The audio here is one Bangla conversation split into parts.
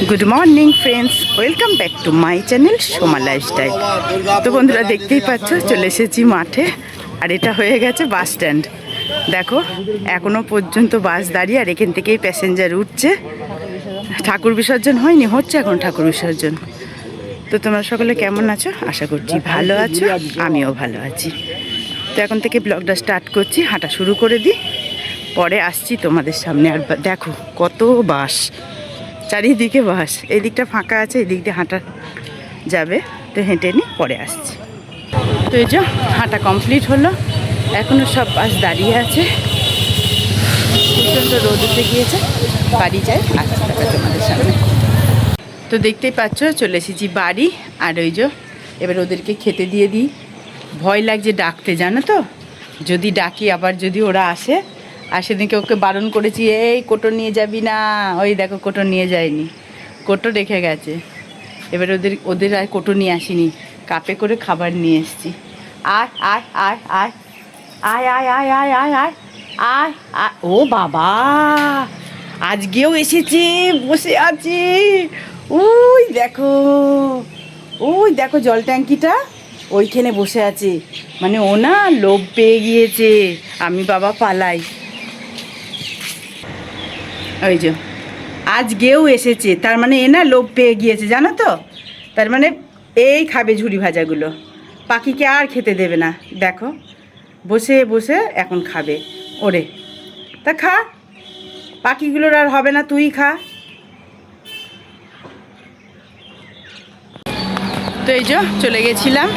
Good morning friends, welcome back to my channel Soma lifestyle. তো বন্ধুরা দেখতেই পাচ্ছ চলে এসেছি মাঠে, আর এটা হয়ে গেছে বাস স্ট্যান্ড। দেখো এখনো পর্যন্ত বাস দাঁড়িয়ে, আর এখান থেকেই প্যাসেঞ্জার উঠছে। ঠাকুর বিসর্জন হয়নি, হচ্ছে এখন ঠাকুর বিসর্জন। তো তোমরা সকলে কেমন আছো? আশা করছি ভালো আছো, আমিও ভালো আছি। তো এখন থেকে ব্লগটা স্টার্ট করছি, হাঁটা শুরু করে দিই, পরে আসছি তোমাদের সামনে। আর দেখো কত বাস, চারিদিকে বাস। এই দিকটা ফাঁকা আছে, এই দিক দিয়ে হাঁটা যাবে, তো হেঁটে নিই, পরে আসছি। তো এই যে হাঁটা কমপ্লিট হলো, এখনও সব বাস দাঁড়িয়ে আছে। প্রচণ্ড রোদ উঠে গিয়েছে, বাড়ি যাই, আসছি টাকা তোমাদের সামনে। তো দেখতেই পাচ্ছ চলে এসেছি বাড়ি। আর ওই যে এবার ওদেরকে খেতে দিয়ে দিই। ভয় লাগছে ডাকতে, জানো তো, যদি ডাকি আবার যদি ওরা আসে। আর সেদিনকে ওকে বারণ করেছি, এই কোটো নিয়ে যাবি না। ওই দেখো কোটো নিয়ে যায়নি, কোটো রেখে গেছে। এবার ওদের আর কোটো নিয়ে আসিনি, কাপে করে খাবার নিয়ে এসেছি। আয় আয় আয় আয় আয় আয় আয় আয় আয় আয় আয় আয়। ও বাবা, আজকেও এসেছে, বসে আছি। ওই দেখো, ওই দেখো জল ট্যাঙ্কিটা ওইখানে বসে আছে। মানে ও না লোভ পেয়ে গিয়েছে, আমি বাবা পালাই। ওই যে আজকেও এসেছে, তার মানে এ না লোভ পেয়ে গিয়েছে, জানো তো। তার মানে এই খাবে ঝুড়ি ভাজাগুলো, পাখিকে আর খেতে দেবে না। দেখো বসে বসে এখন খাবে। ওরে তা খা, পাখিগুলোর আর হবে না, তুই খা। তো এই যে চলে গেছিলাম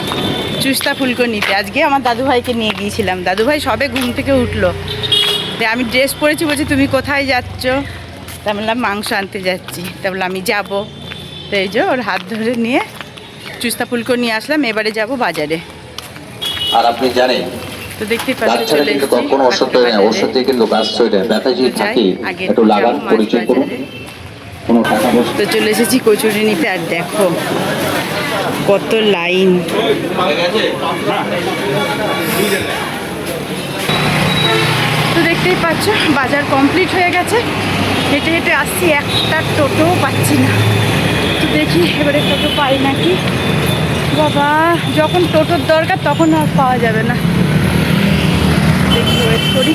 চুস্তা ফুলকো নিতে। আজকে আমার দাদুভাইকে নিয়ে গিয়েছিলাম। দাদুভাই সবে ঘুম থেকে উঠলো, আমি ড্রেস পরেছি, বলছি তুমি কোথায় যাচ্ছ? তা বললাম মাংস আনতে যাচ্ছি। তা বললাম আমি যাবো। তো এই যে ওর হাত ধরে নিয়ে চুস্তা ফুলকো নিয়ে আসলাম, এবারে যাব বাজারে। আর আপনি জানেন, তো দেখতে পাচ্ছি চলে এসেছি। কোনো ওষুধ হয় না, ওষুধ দিয়ে কিন্তু গাছ তৈরি হয়। ব্যথা যদি থাকে একটু লাগান, পরিচয় করুন, কোনো টাকা পয়সা। তো চলে এসেছি কচুরি নিতে। আর দেখো কত লাইন। তো দেখতেই পাচ্ছ বাজার কমপ্লিট হয়ে গেছে। হেঁটে হেঁটে আসছি, একটা টোটোও পাচ্ছি না। তো দেখি এবারে টোটো পাই নাকি। বাবা, যখন টোটোর দরকার তখন আর পাওয়া যাবে না। দেখি ওয়েট করি,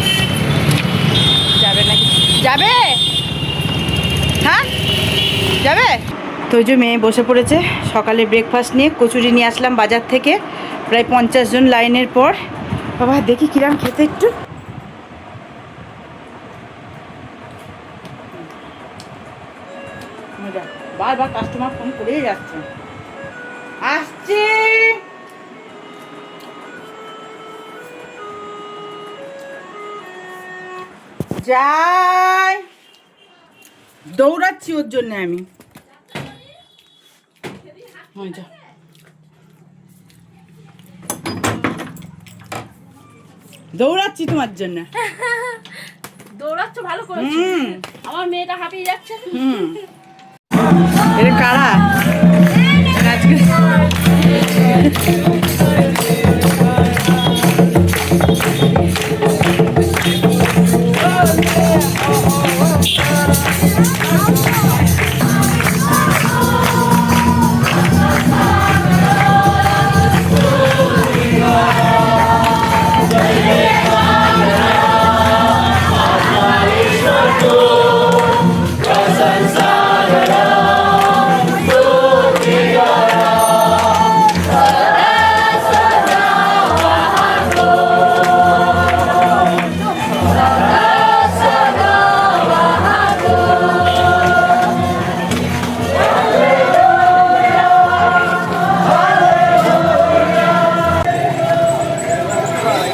যাবে নাকি। যাবে? হ্যাঁ যাবে। তো ওই যে মেয়ে বসে পড়েছে সকালে ব্রেকফাস্ট নিয়ে। কচুরি নিয়ে আসলাম বাজার থেকে, প্রায় 50 জন লাইনের পর। বাবা দেখি কিরাম খেতে একটু। বারবার কাস্টমার ফোন করেই যাচ্ছে, আসছে। যাই, দৌড়াচ্ছি ওর জন্য আমি। দৌড়াচ্ছি তোমার জন্য। দৌড়াচ্ছ ভালো করেছো। আমার মেয়েটা হাঁপিয়ে যাচ্ছে। এটা কারা আজকে?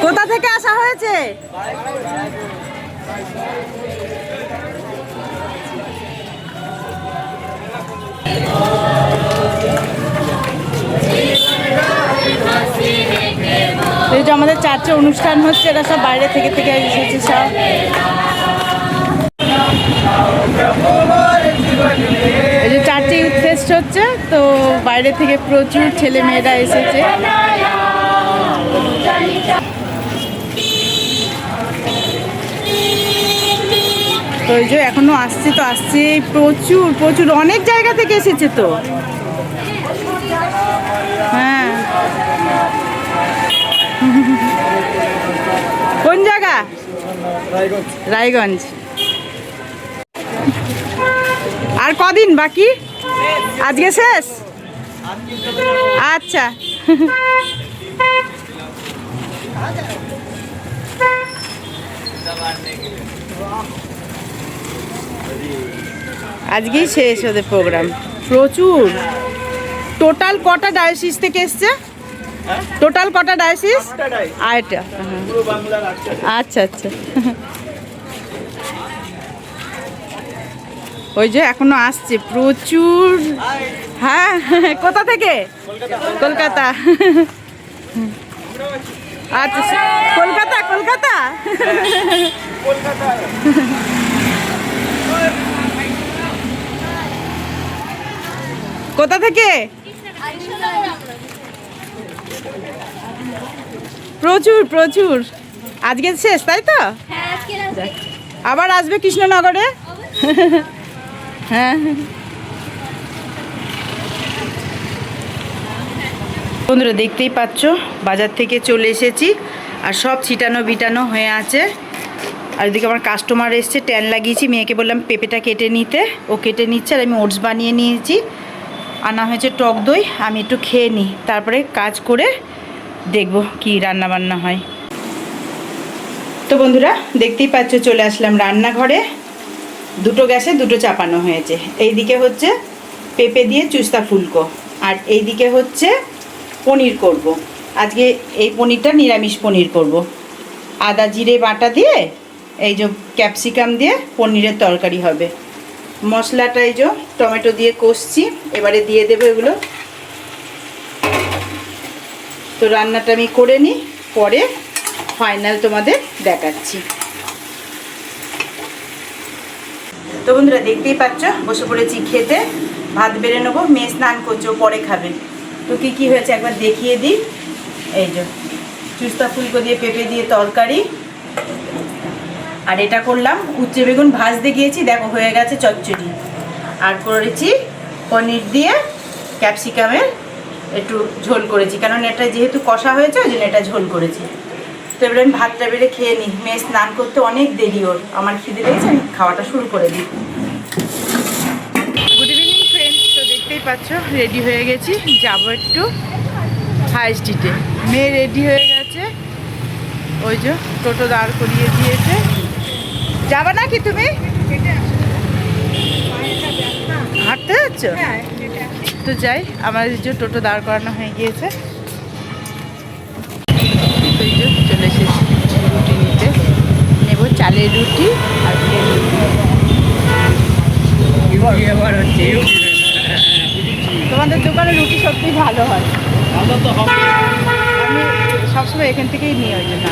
কোথা থেকে আসা হয়েছে? এই যে আমাদের চার্চে অনুষ্ঠান হচ্ছে, এরা সব বাইরে থেকে এসেছে সব। এই যে চার্চে ইউথ ফেস্ট হচ্ছে, তো বাইরে থেকে প্রচুর ছেলে মেয়েরা এসেছে। তো তো ওই যে এখনো আসছে তো আসছে, প্রচুর প্রচুর অনেক জায়গা থেকে এসেছে তো। হ্যাঁ, কোন জায়গা? রায়গঞ্জ। আর কদিন বাকি? আজকে শেষ? আচ্ছা। আজকেই শেষ ওদের প্রোগ্রাম। প্রচুর। টোটাল কটা ডায়োসিস থেকে এসছে? টোটাল কটা ডায়োসিস? আটটা। আচ্ছা আচ্ছা। ওই যে এখনো আসছে প্রচুর। হ্যাঁ, কোথা থেকে? কলকাতা। আচ্ছা, কলকাতা কলকাতা। কোথা থেকে? প্রচুর প্রচুর। আজকে শেষ তাই তো? আবার আসবে কৃষ্ণনগরে। হ্যাঁ বন্ধুরা, দেখতেই পাচ্ছ বাজার থেকে চলে এসেছি আর সব ছিটানো বিটানো হয়ে আছে। আর এদিকে আমার কাস্টমার এসছে, ট্যান লাগিয়েছি, মেয়েকে বললাম পেঁপেটা কেটে নিতে, ও কেটে নিচ্ছে। আর আমি ওটস বানিয়ে নিয়েছি, আনা হয়েছে টক দই, আমি একটু খেয়ে নিই, তারপরে কাজ করে দেখব কি রান্না বান্না হয়। তো বন্ধুরা দেখতেই পাচ্ছ চলে আসলাম রান্নাঘরে। দুটো গ্যাসে দুটো চাপানো হয়েছে। এইদিকে হচ্ছে পেঁপে দিয়ে চুস্তা ফুলকো, আর এইদিকে হচ্ছে পনির করব। আজকে এই পনিরটা নিরামিষ পনির করব। আদা জিরে বাটা দিয়ে এই যে ক্যাপসিকাম দিয়ে পনিরের তরকারি হবে। মশলাটা এই যে টমেটো দিয়ে কষছি, এবারে দিয়ে দেবো এগুলো। তো রান্নাটা আমি করে নিই, পরে ফাইনাল তোমাদের দেখাচ্ছি। তো বন্ধুরা দেখতেই পাচ্ছ বসে পড়েছি খেতে। ভাত বেড়ে নেবো, মেয়ে স্নান করছে, ও পরে খাবে। তো কী কী হয়েছে একবার দেখিয়ে দিই। এই যে চুস্তা ফুলকো দিয়ে পেঁপে দিয়ে তরকারি, আর এটা করলাম উচ্ছে বেগুন ভাজতে গিয়েছি, দেখো হয়ে গেছে চচ্চড়ি। আর করেছি পনির দিয়ে ক্যাপসিকামের একটু ঝোল করেছি, কারণ এটা যেহেতু কষা হয়েছে ওই জন্য এটা ঝোল করেছি। তো এবার আমি ভাতটা বেড়ে খেয়ে নিই, মেয়ে স্নান করতে অনেক দেরি ওর। আমার খিদে লেগেছে, আমি খাওয়াটা শুরু করে দিই। Good evening friends. তো দেখতেই পাচ্ছ রেডি হয়ে গেছি, যাবো একটু হাই স্ট্রিটে। মেয়ে রেডি হয়ে গেছে, ওই যে টোটো দাঁড় করিয়ে দিয়েছে। যাবা নাকি তুমি? হাঁটতে যাচ্ছ? তো যাই, আমার যে টোটো দাঁড় করানো হয়ে গিয়েছে। এই যে চলে এসেছি রুটি নিতে, নেব চালের রুটি আর প্লেন রুটি। তোমাদের দোকানে রুটি সত্যিই ভালো হয়। আমি সবসময় এখান থেকেই নিই, ওই জন্য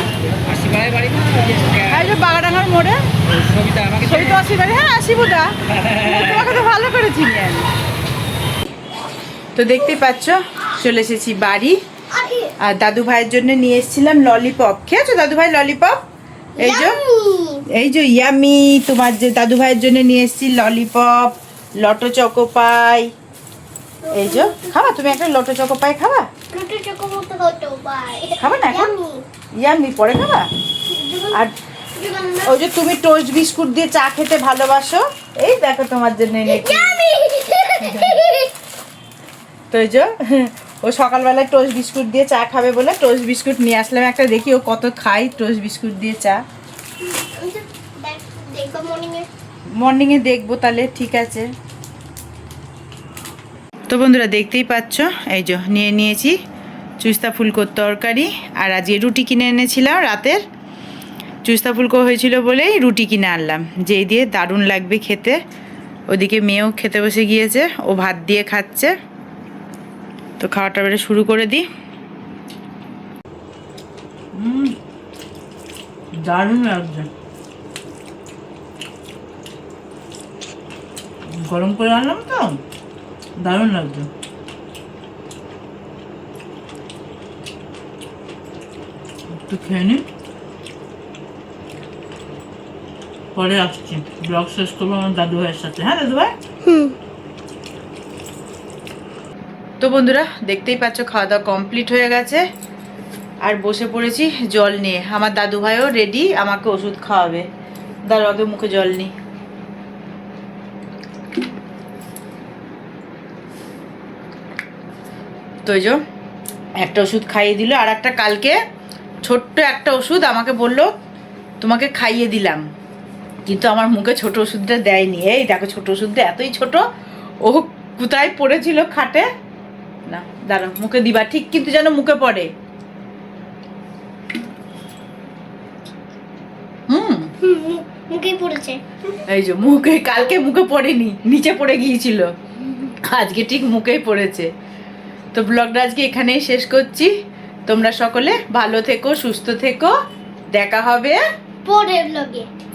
বাগাডাঙ্গার মোড়ে সবিতা আসি বাড়ি। হ্যাঁ আসিবুদা, তোমাকে তো ভালো করে চিনি আমি। তো দেখতেই পাচ্ছ চলে এসেছি বাড়ি। আর দাদু ভাইয়ের জন্য নিয়ে এসেছিলাম ললিপপ। খেয়েছো দাদু ভাই ললিপপ? এই যে ইয়ামি, তোমার যে দাদু ভাইয়ের জন্য নিয়ে এসেছি ললিপপ, লটো চকোপাই। এই যে খাবা তুমি একটা লটো চকোপাই? খাবা? খাবা না এখন? ইয়ামি পরে খাবা। আর ওই যে তুমি টোস্ট বিস্কুট দিয়ে চা খেতে ভালোবাসো, এই দেখো তোমার জন্য এনেছি। তো এই যে ও সকালবেলায় টোস্ট বিস্কুট দিয়ে চা খাবে বলে টোস্ট বিস্কুট নিয়ে আসলাম একটা। দেখি ও কত খাই টোস্ট বিস্কুট দিয়ে চা। মর্নিংয়ে দেখবো তাহলে, ঠিক আছে। তো বন্ধুরা দেখতেই পাচ্ছ এই যে নিয়ে নিয়েছি চুস্তা ফুলকোর তরকারি। আর আজকে রুটি কিনে এনেছিলাম রাতের, চুস্তা ফুলকো হয়েছিল বলেই রুটি কিনে আনলাম, যেই দিয়ে দারুণ লাগবে খেতে। ওদিকে মেয়েও খেতে বসে গিয়েছে, ও ভাত দিয়ে খাচ্ছে। তো খাওয়াটা বেড়ে শুরু করে দিই। দারুণ লাগছে, গরম করে আনলাম তো, দারুণ লাগছে। একটু খেয়ে নি, পরে আসছি, ব্লগ শেষ করবো আমার দাদু ভাইয়ের সাথে। হ্যাঁ দাদু ভাই? তো বন্ধুরা দেখতেই পাচ্ছ খাওয়া দাওয়া কমপ্লিট হয়ে গেছে, আর বসে পড়েছি জল নিয়ে। আমার দাদু ভাইও রেডি আমাকে ওষুধ খাওয়াবে। দাঁড়াও আগে মুখে জল নিই। তো এই যে একটা ওষুধ খাইয়ে দিল, আর একটা কালকে ছোট্ট একটা ওষুধ আমাকে বললো তোমাকে খাইয়ে দিলাম, কিন্তু আমার মুখে ছোট ওষুধটা দেয়নি। এই দেখো ছোট ওষুধটা এতই ছোট, ও কোথায় পড়েছিল খাটে, না দাঁড়াও মুখে দিবা ঠিক, কিন্তু যেন মুখে পড়ে। মুখে পড়েছে। এই যে মুখে, কালকে মুখে পড়েনি, নিচে পড়ে গিয়েছিল, আজকে ঠিক মুখেই পড়েছে। তো ব্লগটা আজকে এখানেই শেষ করছি। তোমরা সকলে ভালো থেকো, সুস্থ থেকো, দেখা হবে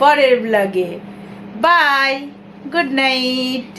পরের ব্লগে। Bye, good night.